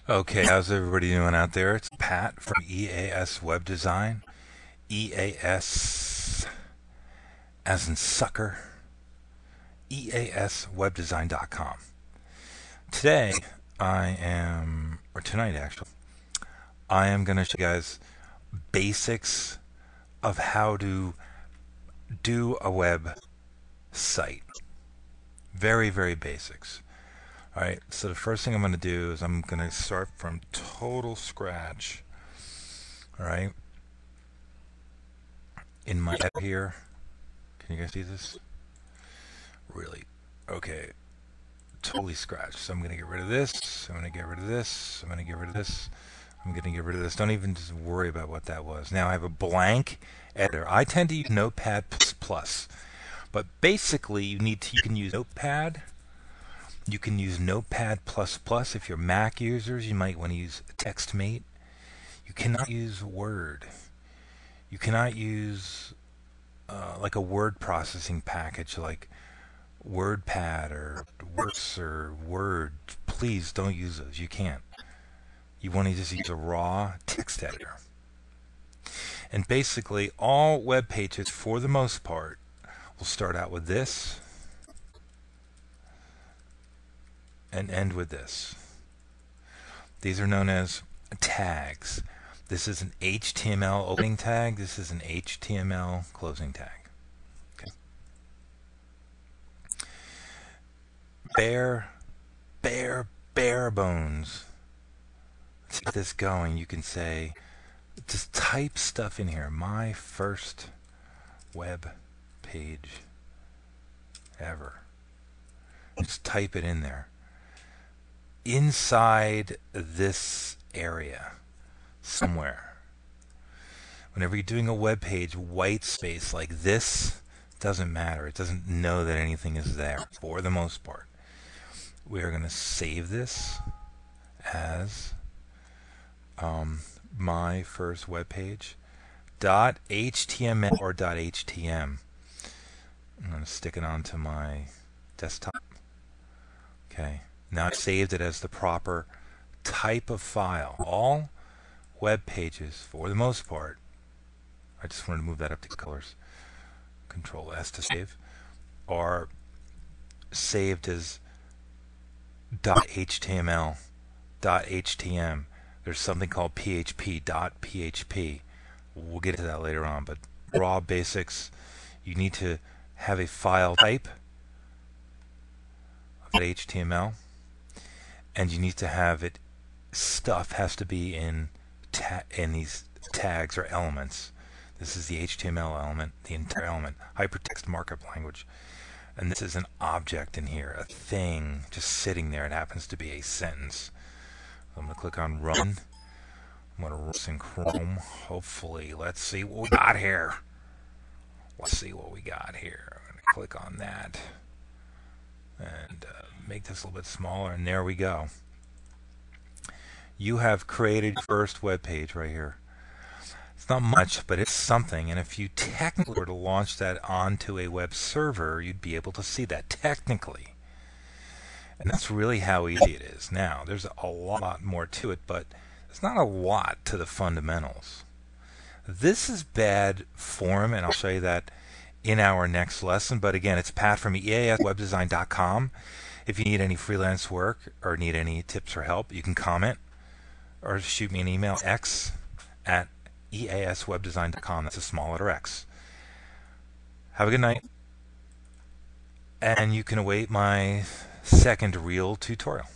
Okay, how's everybody doing out there? It's Pat from EAS Web Design. EAS as in sucker. EASwebdesign.com. Today, or tonight actually, I am going to show you guys basics of how to do a web site. Very, very basics. Alright, so the first thing I'm going to do is I'm going to start from total scratch. Alright, in my head here. Can you guys see this? Really? Okay, totally scratch. So I'm going to get rid of this. I'm going to get rid of this. I'm going to get rid of this. I'm going to get rid of this. Don't even just worry about what that was. Now I have a blank editor. I tend to use Notepad++, but basically you can use Notepad. You can use Notepad++. If you're Mac users, you might want to use TextMate. You cannot use Word. You cannot use like a word processing package like WordPad or Works or Word. Please don't use those. You can't. You want to just use a raw text editor. And basically all web pages, for the most part, will start out with this and end with this. These are known as tags. This is an HTML opening tag. This is an HTML closing tag. Okay. Bare bones. Let's get this going. You can say, just type stuff in here. My first web page ever. Just type it in there. Inside this area somewhere. Whenever you're doing a web page, white space like this doesn't matter. It doesn't know that anything is there for the most part. We are going to save this as my first web page .html or .htm. I'm going to stick it onto my desktop. Okay. Now I've saved it as the proper type of file. All web pages, for the most part, I just wanted to move that up to colors. Control S to save. Are saved as .html, .htm. There's something called PHP, .php. We'll get into that later on, but raw basics, you need to have a file type of HTML, and you need to have it, stuff has to be in these tags or elements. This is the HTML element, the entire element, hypertext markup language. And this is an object in here, a thing just sitting there. It happens to be a sentence. I'm going to click on Run. I'm going to run this in Chrome. Hopefully, let's see what we got here. Let's see what we got here. I'm going to click on that and make this a little bit smaller, and there we go. You have created your first web page right here. It's not much, but it's something, and if you technically were to launch that onto a web server, you'd be able to see that technically. And that's really how easy it is. Now, there's a lot more to it, but there's not a lot to the fundamentals. This is bad form, and I'll show you that in our next lesson. But again, it's Pat from EASwebdesign.com. If you need any freelance work or need any tips or help, you can comment or shoot me an email, x@EASwebdesign.com. That's a small letter X. Have a good night. And you can await my second real tutorial.